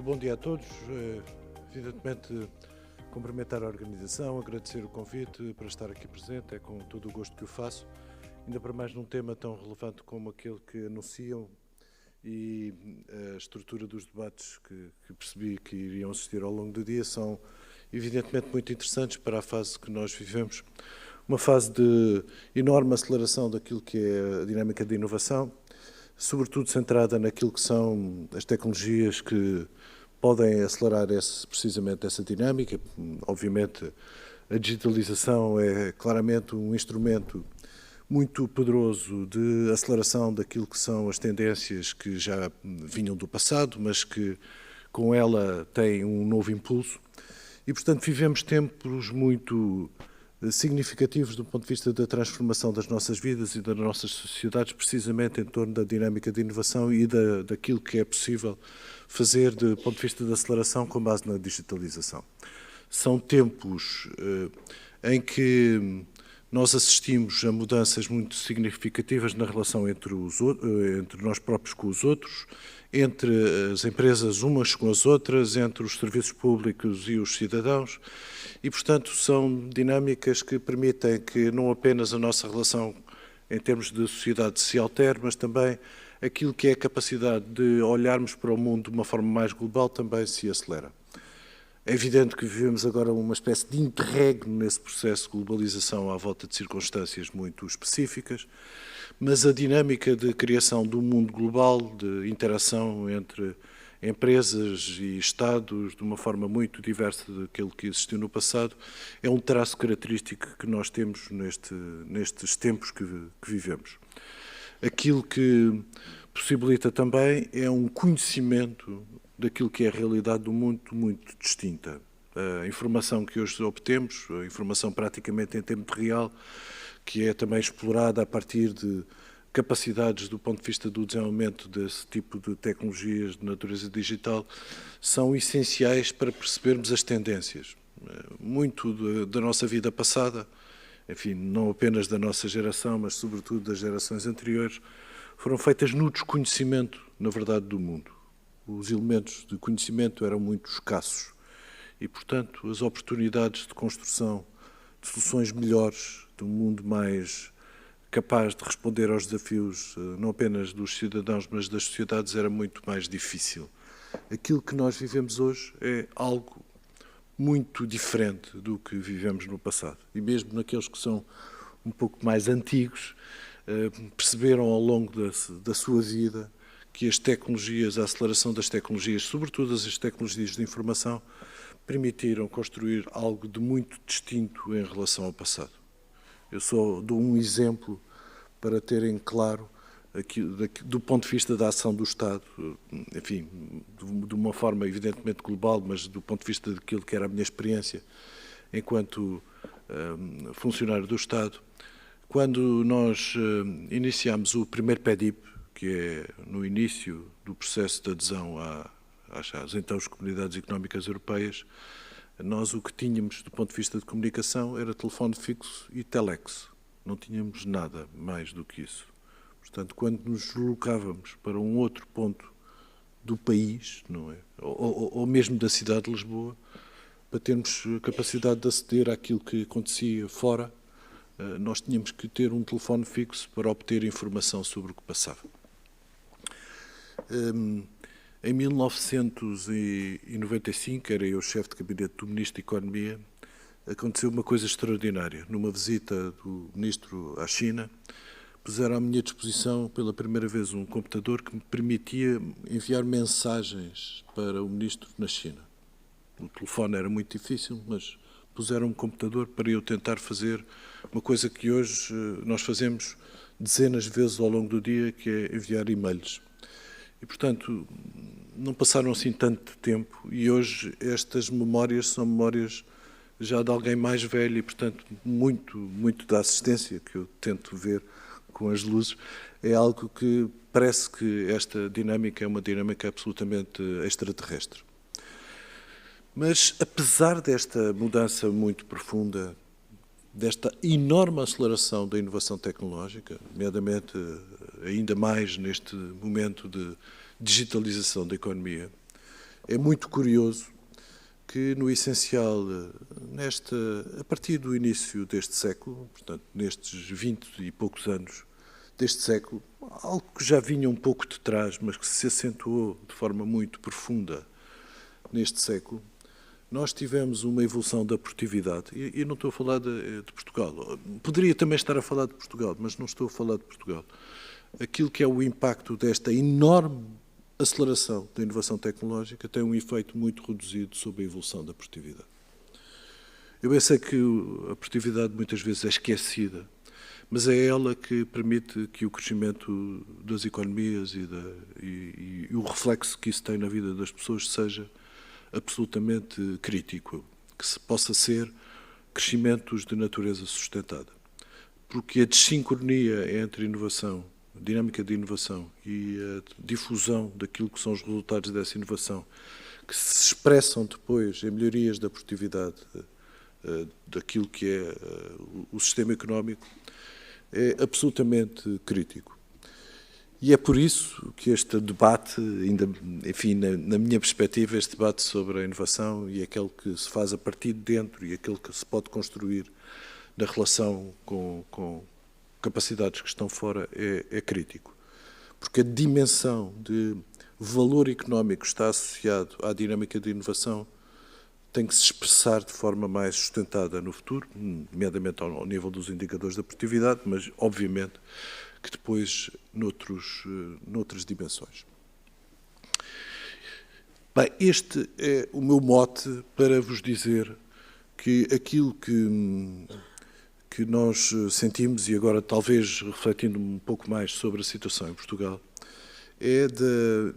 bom dia a todos. Evidentemente, cumprimentar a organização, agradecer o convite para estar aqui presente, é com todo o gosto que o faço, ainda para mais num tema tão relevante como aquele que anunciam e a estrutura dos debates que percebi que iriam assistir ao longo do dia são evidentemente muito interessantes para a fase que nós vivemos, uma fase de enorme aceleração daquilo que é a dinâmica de inovação, sobretudo centrada naquilo que são as tecnologias que podem acelerar precisamente essa dinâmica. Obviamente, a digitalização é claramente um instrumento muito poderoso de aceleração daquilo que são as tendências que já vinham do passado, mas que com ela têm um novo impulso. E, portanto, vivemos tempos muito significativos do ponto de vista da transformação das nossas vidas e das nossas sociedades, precisamente em torno da dinâmica de inovação e daquilo que é possível fazer do ponto de vista da aceleração com base na digitalização. São tempos em que nós assistimos a mudanças muito significativas na relação entre nós próprios com os outros, entre as empresas umas com as outras, entre os serviços públicos e os cidadãos, e, portanto, são dinâmicas que permitem que não apenas a nossa relação em termos de sociedade se altere, mas também aquilo que é a capacidade de olharmos para o mundo de uma forma mais global também se acelera. É evidente que vivemos agora uma espécie de interregno nesse processo de globalização à volta de circunstâncias muito específicas, mas a dinâmica de criação do mundo global, de interação entre empresas e Estados de uma forma muito diversa daquilo que existiu no passado, é um traço característico que nós temos nestes tempos que vivemos. Aquilo que possibilita também é um conhecimento daquilo que é a realidade do mundo muito distinta. A informação que hoje obtemos, a informação praticamente em tempo real, que é também explorada a partir de capacidades do ponto de vista do desenvolvimento desse tipo de tecnologias de natureza digital, são essenciais para percebermos as tendências. Muito da nossa vida passada, enfim, não apenas da nossa geração, mas sobretudo das gerações anteriores, foram feitas no desconhecimento, na verdade, do mundo. Os elementos de conhecimento eram muito escassos e, portanto, as oportunidades de construção de soluções melhores, de um mundo mais capaz de responder aos desafios, não apenas dos cidadãos, mas das sociedades, era muito mais difícil. Aquilo que nós vivemos hoje é algo muito diferente do que vivemos no passado. E mesmo naqueles que são um pouco mais antigos, perceberam ao longo da sua vida que as tecnologias, a aceleração das tecnologias, sobretudo as tecnologias de informação, permitiram construir algo de muito distinto em relação ao passado. Eu só dou um exemplo para terem claro, do ponto de vista da ação do Estado, enfim, de uma forma evidentemente global, mas do ponto de vista daquilo que era a minha experiência enquanto funcionário do Estado, quando nós iniciámos o primeiro PEDIP, que é no início do processo de adesão às então Comunidades Económicas Europeias, nós o que tínhamos do ponto de vista de comunicação era telefone fixo e telex. Não tínhamos nada mais do que isso. Portanto, quando nos deslocávamos para um outro ponto do país, não é? Ou mesmo da cidade de Lisboa, para termos capacidade de aceder àquilo que acontecia fora, nós tínhamos que ter um telefone fixo para obter informação sobre o que passava. Em 1995, era eu chefe de gabinete do Ministro da Economia, aconteceu uma coisa extraordinária. Numa visita do Ministro à China, puseram à minha disposição pela primeira vez um computador que me permitia enviar mensagens para o Ministro na China. O telefone era muito difícil, mas puseram um computador para eu tentar fazer uma coisa que hoje nós fazemos dezenas de vezes ao longo do dia, que é enviar e-mails. E, portanto, não passaram assim tanto tempo e hoje estas memórias são memórias já de alguém mais velho e, portanto, muito da assistência que eu tento ver com as luzes é algo que parece que esta dinâmica é uma dinâmica absolutamente extraterrestre. Mas, apesar desta mudança muito profunda, desta enorme aceleração da inovação tecnológica, nomeadamente ainda mais neste momento de digitalização da economia, É muito curioso que, no essencial, a partir do início deste século, portanto, nestes 20 e poucos anos deste século, algo que já vinha um pouco de trás, mas que se acentuou de forma muito profunda neste século, nós tivemos uma evolução da produtividade, e não estou a falar de Portugal. Poderia também estar a falar de Portugal, mas não estou a falar de Portugal. Aquilo que é o impacto desta enorme aceleração da inovação tecnológica tem um efeito muito reduzido sobre a evolução da produtividade. Eu bem sei que a produtividade muitas vezes é esquecida, mas é ela que permite que o crescimento das economias e o reflexo que isso tem na vida das pessoas seja absolutamente crítico, que se possa ser crescimentos de natureza sustentada. Porque a desincronia entre inovação, a dinâmica de inovação e a difusão daquilo que são os resultados dessa inovação, que se expressam depois em melhorias da produtividade daquilo que é o sistema económico, é absolutamente crítico. E é por isso que este debate, ainda, enfim, na minha perspectiva, este debate sobre a inovação e aquele que se faz a partir de dentro e aquele que se pode construir na relação com capacidades que estão fora é crítico. Porque a dimensão de valor económico que está associado à dinâmica de inovação tem que se expressar de forma mais sustentada no futuro, nomeadamente ao nível dos indicadores da produtividade, mas, obviamente, que depois noutras dimensões. Bem, este é o meu mote para vos dizer que aquilo que nós sentimos, e agora talvez refletindo um pouco mais sobre a situação em Portugal, é da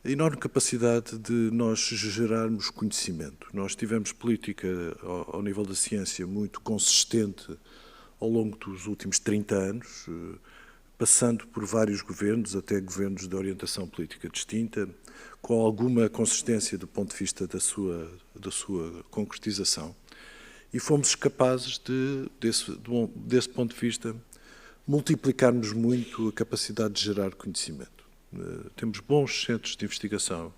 enorme capacidade de nós gerarmos conhecimento. Nós tivemos política ao nível da ciência muito consistente ao longo dos últimos 30 anos, passando por vários governos, até governos de orientação política distinta, com alguma consistência do ponto de vista da sua concretização. E fomos capazes desse ponto de vista, multiplicarmos muito a capacidade de gerar conhecimento. Temos bons centros de investigação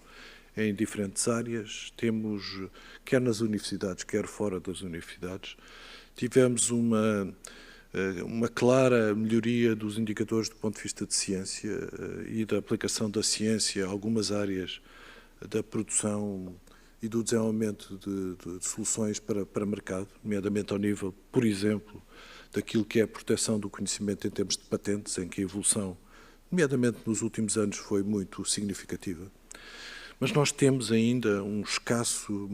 em diferentes áreas, temos, quer nas universidades, quer fora das universidades, tivemos uma clara melhoria dos indicadores do ponto de vista de ciência e da aplicação da ciência a algumas áreas da produção e do desenvolvimento de soluções para mercado, nomeadamente ao nível, por exemplo, daquilo que é a proteção do conhecimento em termos de patentes, em que a evolução, nomeadamente nos últimos anos, foi muito significativa. Mas nós temos ainda uma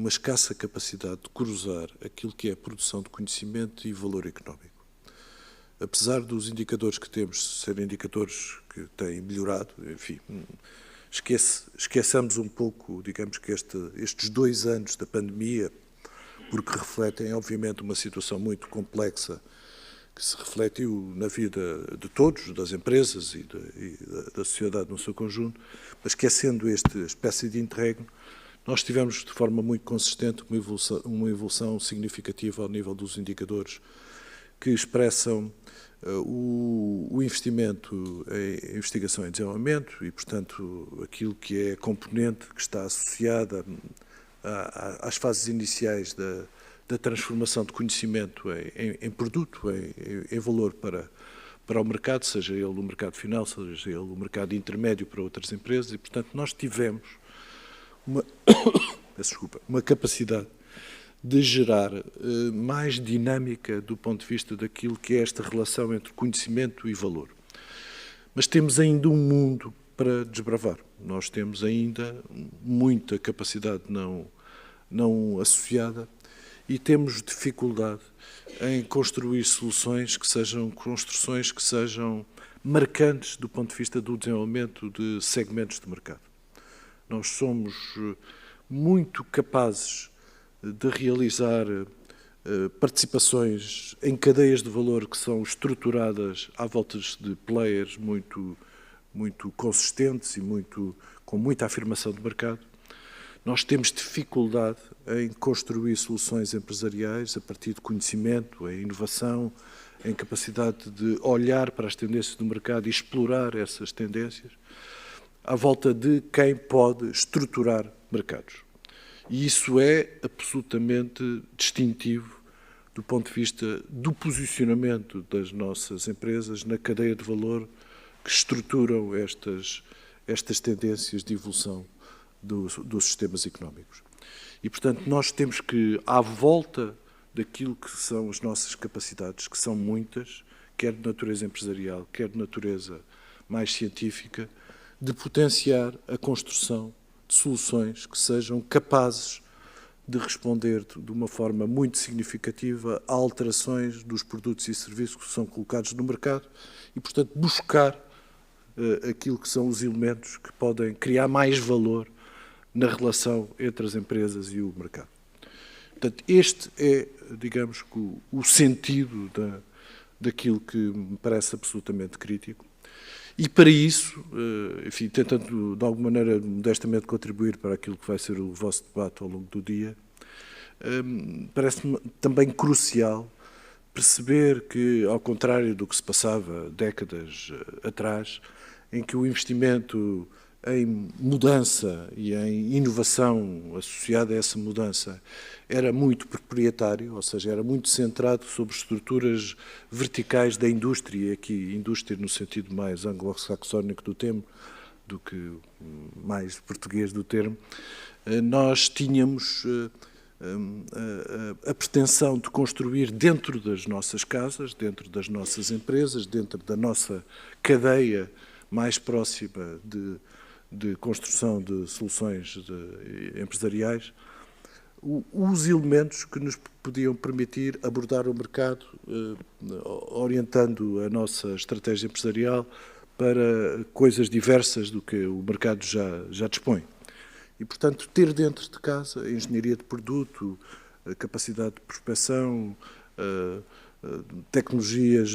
escassa capacidade de cruzar aquilo que é a produção de conhecimento e valor económico. Apesar dos indicadores que temos serem indicadores que têm melhorado, enfim, esqueçamos um pouco, digamos que estes 2 anos da pandemia, porque refletem, obviamente, uma situação muito complexa que se refletiu na vida de todos, das empresas e da sociedade no seu conjunto, mas esquecendo esta espécie de interregno, nós tivemos de forma muito consistente uma evolução significativa ao nível dos indicadores que expressam o investimento em investigação e desenvolvimento e, portanto, aquilo que é a componente que está associada às fases iniciais da transformação de conhecimento em produto, em valor para o mercado, seja ele o mercado final, seja ele o mercado intermédio para outras empresas, e, portanto, nós tivemos uma capacidade de gerar mais dinâmica do ponto de vista daquilo que é esta relação entre conhecimento e valor. Mas temos ainda um mundo para desbravar. Nós temos ainda muita capacidade não associada e temos dificuldade em construir soluções que sejam construções que sejam marcantes do ponto de vista do desenvolvimento de segmentos de mercado. Nós somos muito capazes de realizar participações em cadeias de valor que são estruturadas à volta de players muito consistentes e com muita afirmação de mercado. Nós temos dificuldade em construir soluções empresariais a partir de conhecimento, em inovação, em capacidade de olhar para as tendências do mercado e explorar essas tendências, à volta de quem pode estruturar mercados. E isso é absolutamente distintivo do ponto de vista do posicionamento das nossas empresas na cadeia de valor que estruturam estas tendências de evolução dos sistemas económicos. E, portanto, nós temos que, à volta daquilo que são as nossas capacidades, que são muitas, quer de natureza empresarial, quer de natureza mais científica, de potenciar a construção de soluções que sejam capazes de responder de uma forma muito significativa a alterações dos produtos e serviços que são colocados no mercado e, portanto, buscar aquilo que são os elementos que podem criar mais valor na relação entre as empresas e o mercado. Portanto, este é, digamos, o sentido daquilo que me parece absolutamente crítico. E para isso, enfim, tentando de alguma maneira modestamente contribuir para aquilo que vai ser o vosso debate ao longo do dia, parece-me também crucial perceber que, ao contrário do que se passava décadas atrás, em que o investimento em mudança e em inovação associada a essa mudança era muito proprietário, ou seja, era muito centrado sobre estruturas verticais da indústria, aqui indústria no sentido mais anglo-saxónico do termo, do que mais português do termo, nós tínhamos a pretensão de construir dentro das nossas casas, dentro das nossas empresas, dentro da nossa cadeia mais próxima de construção de soluções empresariais, os elementos que nos podiam permitir abordar o mercado, orientando a nossa estratégia empresarial para coisas diversas do que o mercado já dispõe. E, portanto, ter dentro de casa a engenharia de produto, a capacidade de prospecção, tecnologias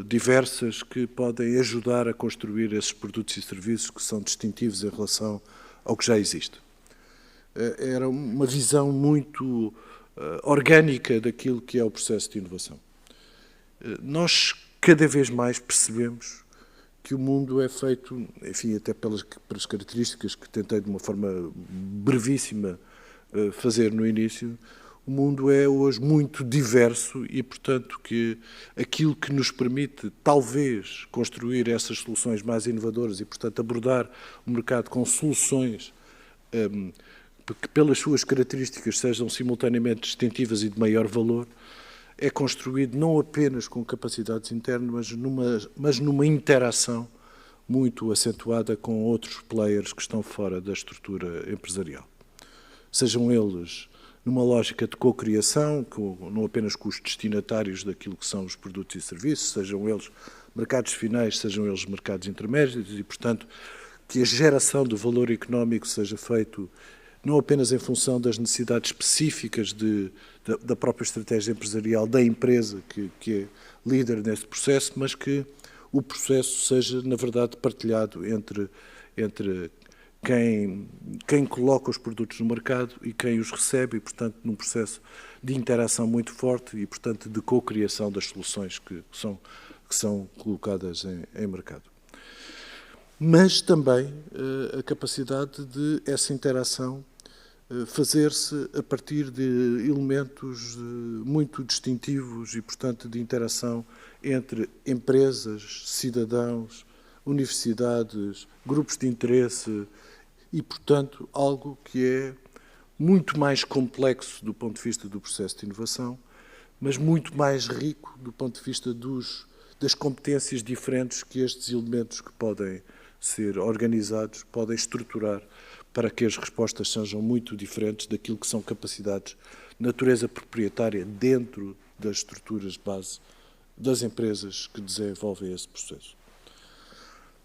diversas que podem ajudar a construir esses produtos e serviços que são distintivos em relação ao que já existe. Era uma visão muito orgânica daquilo que é o processo de inovação. Nós cada vez mais percebemos que o mundo é feito, enfim, até pelas características que tentei de uma forma brevíssima fazer no início, o mundo é hoje muito diverso e, portanto, que aquilo que nos permite, talvez, construir essas soluções mais inovadoras e, portanto, abordar o mercado com soluções que, pelas suas características, sejam simultaneamente distintivas e de maior valor, é construído não apenas com capacidades internas, mas numa interação muito acentuada com outros players que estão fora da estrutura empresarial. Sejam eles numa lógica de cocriação, não apenas com os destinatários daquilo que são os produtos e serviços, sejam eles mercados finais, sejam eles mercados intermédios e, portanto, que a geração de valor económico seja feito não apenas em função das necessidades específicas da própria estratégia empresarial da empresa que é líder nesse processo, mas que o processo seja, na verdade, partilhado entre quem coloca os produtos no mercado e quem os recebe, e, portanto, num processo de interação muito forte e, portanto, de cocriação das soluções que são colocadas em mercado. Mas também a capacidade de essa interação fazer-se a partir de elementos muito distintivos e, portanto, de interação entre empresas, cidadãos, universidades, grupos de interesse e, portanto, algo que é muito mais complexo do ponto de vista do processo de inovação, mas muito mais rico do ponto de vista das competências diferentes que estes elementos que podem ser organizados podem estruturar para que as respostas sejam muito diferentes daquilo que são capacidades de natureza proprietária dentro das estruturas de base das empresas que desenvolvem esse processo.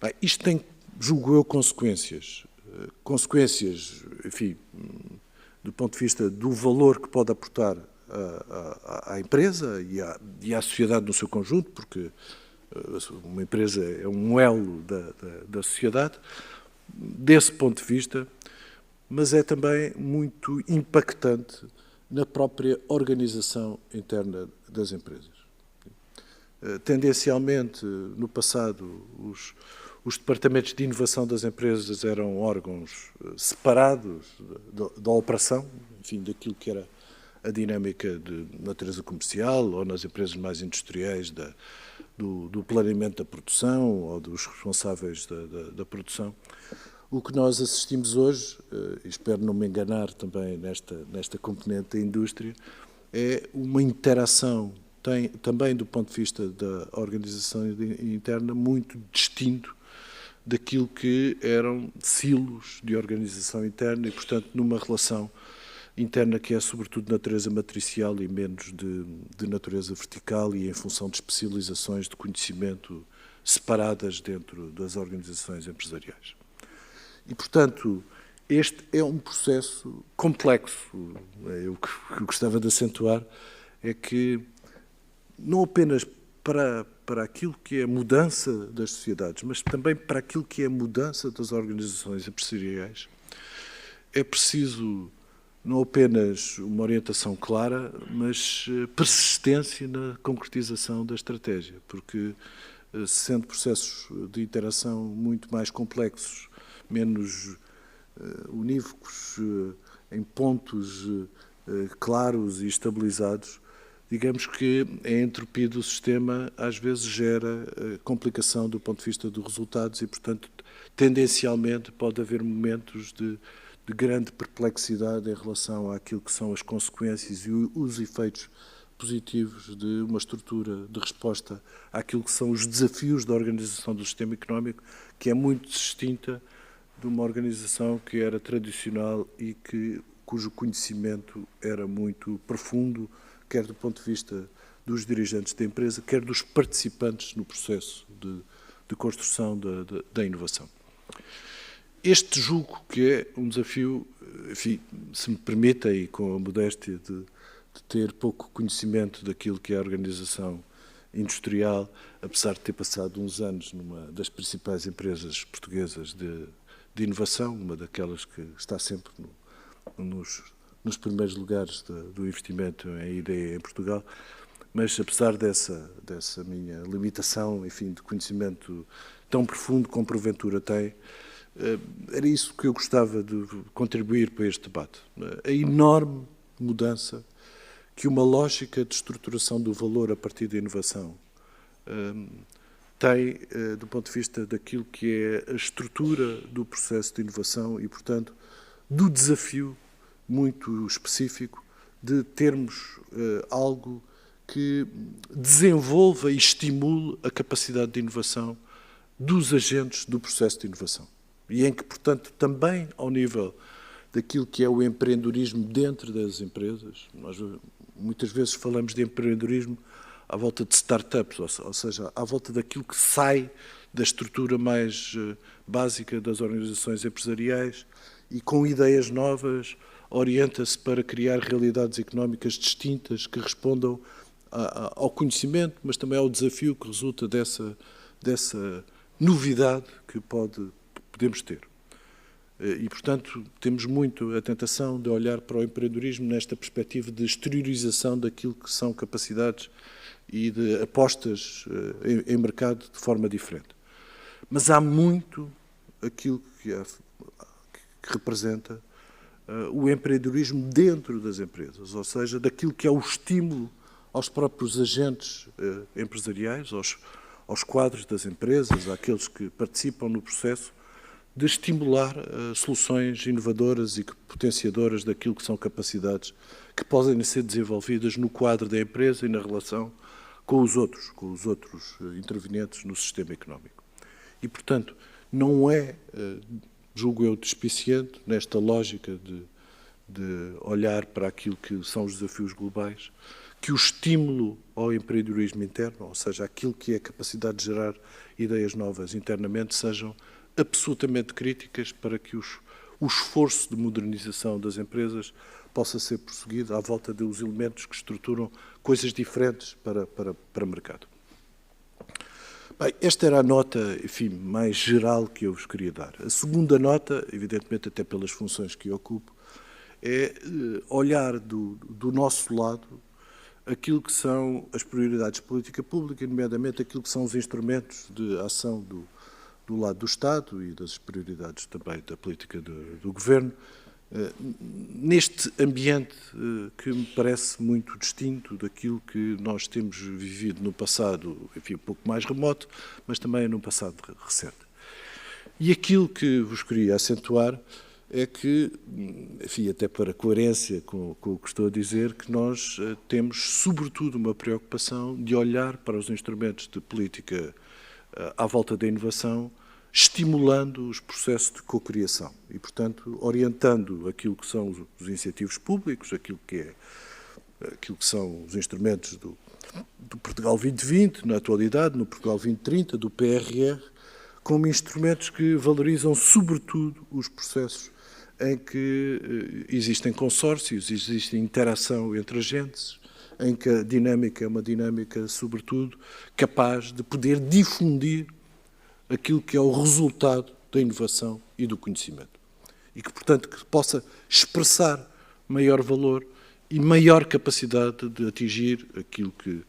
Bem, isto tem, julgo eu, consequências. Consequências, enfim, do ponto de vista do valor que pode aportar à empresa e à sociedade no seu conjunto, porque uma empresa é um elo da sociedade, desse ponto de vista, mas é também muito impactante na própria organização interna das empresas. Tendencialmente, no passado, os departamentos de inovação das empresas eram órgãos separados da operação, enfim, daquilo que era a dinâmica de natureza comercial, ou nas empresas mais industriais do planeamento da produção ou dos responsáveis da produção. O que nós assistimos hoje, e espero não me enganar também nesta componente da indústria, é uma interação, também do ponto de vista da organização interna, muito distinto daquilo que eram silos de organização interna e, portanto, numa relação interna que é sobretudo de natureza matricial e menos de natureza vertical e em função de especializações de conhecimento separadas dentro das organizações empresariais. E, portanto, este é um processo complexo. O que eu gostava de acentuar é que, não apenas para aquilo que é a mudança das sociedades, mas também para aquilo que é a mudança das organizações empresariais, é preciso não apenas uma orientação clara, mas persistência na concretização da estratégia, porque, sendo processos de interação muito mais complexos, menos unívocos, em pontos claros e estabilizados, digamos que a entropia do sistema às vezes gera complicação do ponto de vista dos resultados e, portanto, tendencialmente pode haver momentos de grande perplexidade em relação àquilo que são as consequências e os efeitos positivos de uma estrutura de resposta àquilo que são os desafios da organização do sistema económico, que é muito distinta de uma organização que era tradicional e cujo conhecimento era muito profundo, quer do ponto de vista dos dirigentes da empresa, quer dos participantes no processo de construção da inovação. Este julgo que é um desafio, enfim, se me permita, e com a modéstia de ter pouco conhecimento daquilo que é a organização industrial, apesar de ter passado uns anos numa das principais empresas portuguesas de inovação, uma daquelas que está sempre nos primeiros lugares do investimento em ideia em Portugal, mas apesar dessa minha limitação, enfim, de conhecimento tão profundo como porventura tem, era isso que eu gostava de contribuir para este debate. A enorme mudança que uma lógica de estruturação do valor a partir da inovação tem do ponto de vista daquilo que é a estrutura do processo de inovação e, portanto, do desafio muito específico de termos algo que desenvolva e estimule a capacidade de inovação dos agentes do processo de inovação. E em que, portanto, também ao nível daquilo que é o empreendedorismo dentro das empresas, nós muitas vezes falamos de empreendedorismo à volta de startups, ou seja, à volta daquilo que sai da estrutura mais básica das organizações empresariais e com ideias novas orienta-se para criar realidades económicas distintas que respondam ao conhecimento, mas também ao desafio que resulta dessa novidade que podemos ter. E, portanto, temos muito a tentação de olhar para o empreendedorismo nesta perspectiva de exteriorização daquilo que são capacidades e de apostas em mercado de forma diferente. Mas há muito aquilo que representa o empreendedorismo dentro das empresas, ou seja, daquilo que é o estímulo aos próprios agentes empresariais, aos quadros das empresas, àqueles que participam no processo, de estimular soluções inovadoras e potenciadoras daquilo que são capacidades que podem ser desenvolvidas no quadro da empresa e na relação com os outros intervenientes no sistema económico. E, portanto, não é, julgo eu, despiciente nesta lógica de olhar para aquilo que são os desafios globais, que o estímulo ao empreendedorismo interno, ou seja, aquilo que é a capacidade de gerar ideias novas internamente, sejam absolutamente críticas para que o esforço de modernização das empresas possa ser prosseguido à volta dos elementos que estruturam coisas diferentes para o mercado. Bem, esta era a nota, enfim, mais geral que eu vos queria dar. A segunda nota, evidentemente até pelas funções que eu ocupo, é olhar do nosso lado aquilo que são as prioridades de política pública, nomeadamente aquilo que são os instrumentos de ação do do lado do Estado e das prioridades também da política do Governo, neste ambiente que me parece muito distinto daquilo que nós temos vivido no passado, enfim, um pouco mais remoto, mas também no passado recente. E aquilo que vos queria acentuar é que, enfim, até para coerência com o que estou a dizer, que nós temos, sobretudo, uma preocupação de olhar para os instrumentos de política à volta da inovação, estimulando os processos de cocriação e, portanto, orientando aquilo que são os incentivos públicos, aquilo que são os instrumentos do Portugal 2020, na atualidade, no Portugal 2030, do PRR, como instrumentos que valorizam, sobretudo, os processos em que existem consórcios, existe interação entre agentes, em que a dinâmica é uma dinâmica, sobretudo, capaz de poder difundir aquilo que é o resultado da inovação e do conhecimento. E que, portanto, que possa expressar maior valor e maior capacidade de atingir aquilo que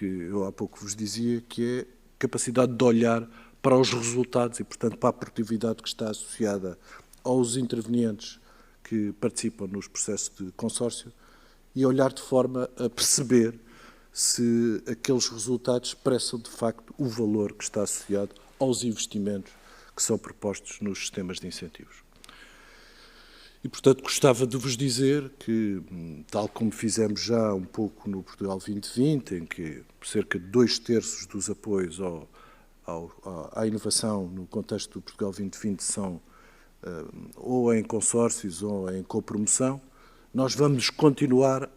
eu há pouco vos dizia, que é capacidade de olhar para os resultados e, portanto, para a produtividade que está associada aos intervenientes que participam nos processos de consórcio e olhar de forma a perceber se aqueles resultados expressam, de facto, o valor que está associado aos investimentos que são propostos nos sistemas de incentivos. E, portanto, gostava de vos dizer que, tal como fizemos já um pouco no Portugal 2020, em que cerca de 2/3 dos apoios à inovação no contexto do Portugal 2020 são ou em consórcios ou em copromoção, nós vamos continuar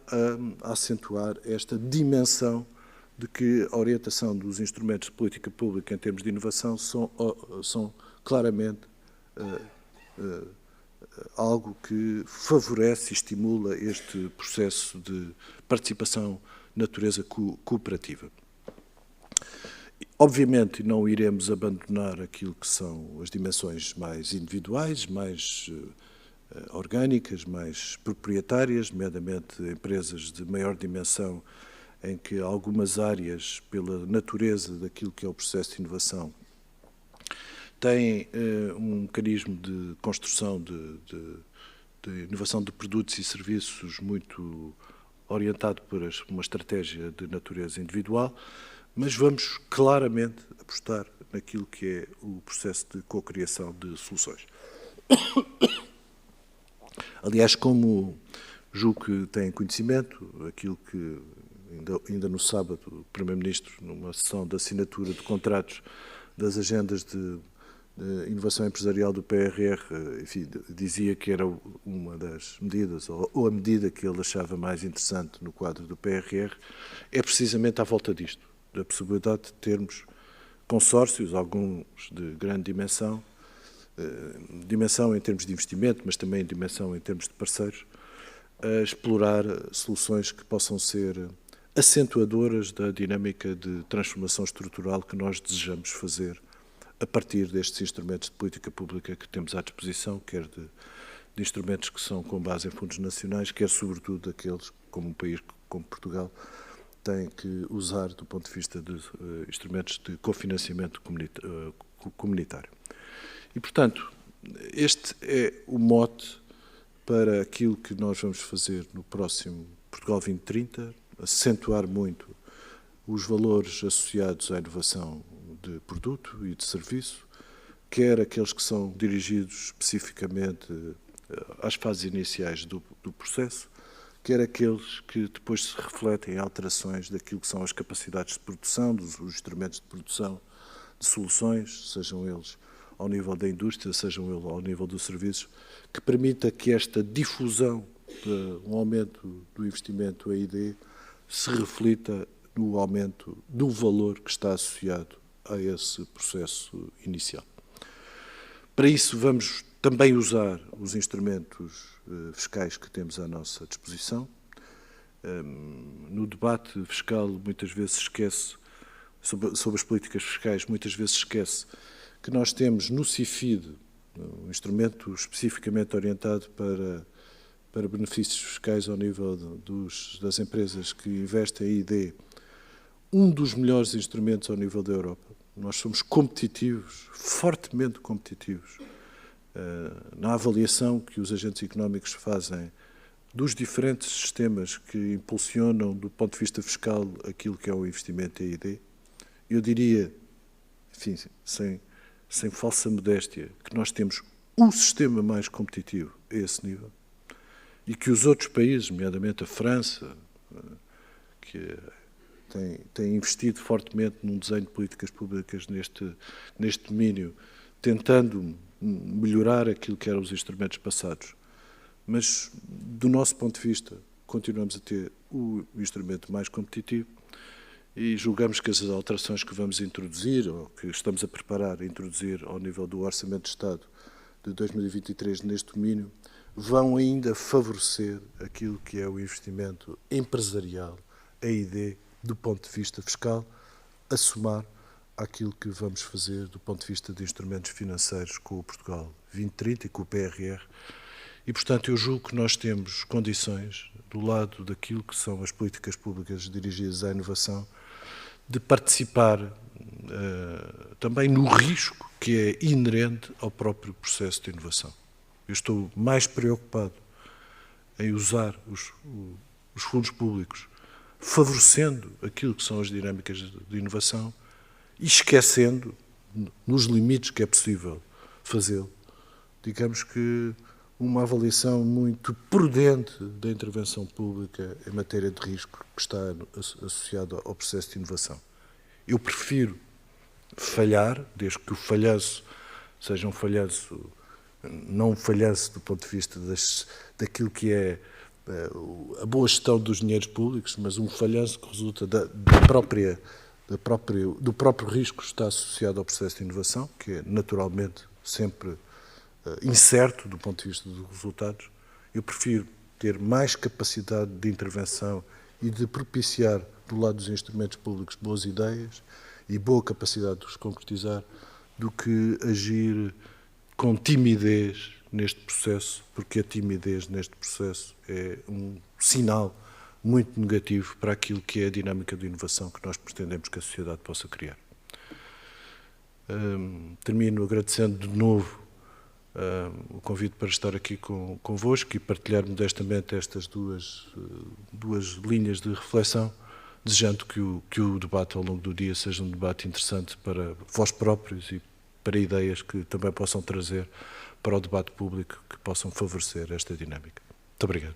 a acentuar esta dimensão de que a orientação dos instrumentos de política pública em termos de inovação são claramente algo que favorece e estimula este processo de participação de natureza cooperativa. Obviamente não iremos abandonar aquilo que são as dimensões mais individuais, mais orgânicas, mais proprietárias, nomeadamente empresas de maior dimensão em que algumas áreas, pela natureza daquilo que é o processo de inovação, têm um mecanismo de construção de inovação de produtos e serviços muito orientado para uma estratégia de natureza individual, mas vamos claramente apostar naquilo que é o processo de cocriação de soluções. Aliás, como julgo que têm conhecimento, aquilo que ainda no sábado o Primeiro-Ministro, numa sessão de assinatura de contratos das agendas de inovação empresarial do PRR, enfim, dizia que era uma das medidas, ou a medida que ele achava mais interessante no quadro do PRR, é precisamente à volta disto, da possibilidade de termos consórcios, alguns de grande dimensão, dimensão em termos de investimento, mas também dimensão em termos de parceiros, a explorar soluções que possam ser acentuadoras da dinâmica de transformação estrutural que nós desejamos fazer a partir destes instrumentos de política pública que temos à disposição, quer de instrumentos que são com base em fundos nacionais, quer sobretudo daqueles, como um país como Portugal, tem que usar do ponto de vista de instrumentos de cofinanciamento comunitário. E, portanto, este é o mote para aquilo que nós vamos fazer no próximo Portugal 2030, acentuar muito os valores associados à inovação de produto e de serviço, quer aqueles que são dirigidos especificamente às fases iniciais do processo, quer aqueles que depois se refletem em alterações daquilo que são as capacidades de produção, dos instrumentos de produção de soluções, sejam eles ao nível da indústria, sejam eles ao nível dos serviços, que permita que esta difusão um aumento do investimento A&D se reflita no aumento do valor que está associado a esse processo inicial. Para isso, vamos também usar os instrumentos fiscais que temos à nossa disposição. No debate fiscal, muitas vezes se esquece, sobre as políticas fiscais, muitas vezes se esquece que nós temos no CIFID um instrumento especificamente orientado para benefícios fiscais ao nível das empresas que investem em I&D, um dos melhores instrumentos ao nível da Europa. nós somos competitivos, fortemente competitivos, na avaliação que os agentes económicos fazem dos diferentes sistemas que impulsionam, do ponto de vista fiscal, aquilo que é o investimento EID. Eu diria, enfim, sem falsa modéstia, que nós temos um sistema mais competitivo a esse nível e que os outros países, nomeadamente a França, que tem investido fortemente num desenho de políticas públicas neste domínio, tentando melhorar aquilo que eram os instrumentos passados. Mas, do nosso ponto de vista, continuamos a ter o instrumento mais competitivo e julgamos que as alterações que vamos introduzir, ou que estamos a preparar a introduzir ao nível do Orçamento de Estado de 2023 neste domínio, vão ainda favorecer aquilo que é o investimento empresarial, a EID, do ponto de vista fiscal, a somar àquilo que vamos fazer do ponto de vista de instrumentos financeiros com o Portugal 2030 e com o PRR. E, portanto, eu julgo que nós temos condições, do lado daquilo que são as políticas públicas dirigidas à inovação, de participar também no risco que é inerente ao próprio processo de inovação. Eu estou mais preocupado em usar os fundos públicos favorecendo aquilo que são as dinâmicas de inovação e esquecendo, nos limites que é possível fazê-lo, digamos que uma avaliação muito prudente da intervenção pública em matéria de risco que está associada ao processo de inovação. Eu prefiro falhar, desde que o falhanço seja um falhanço, não um falhanço do ponto de vista daquilo que é a boa gestão dos dinheiros públicos, mas um falhanço que resulta do próprio risco que está associado ao processo de inovação, que é naturalmente sempre incerto do ponto de vista dos resultados. Eu prefiro ter mais capacidade de intervenção e de propiciar, do lado dos instrumentos públicos, boas ideias e boa capacidade de os concretizar, do que agir com timidez neste processo, porque a timidez neste processo é um sinal muito negativo para aquilo que é a dinâmica de inovação que nós pretendemos que a sociedade possa criar. Termino agradecendo de novo o convite para estar aqui convosco e partilhar modestamente estas duas linhas de reflexão, desejando que o debate ao longo do dia seja um debate interessante para vós próprios e para ideias que também possam trazer para o debate público, que possam favorecer esta dinâmica. Muito obrigado.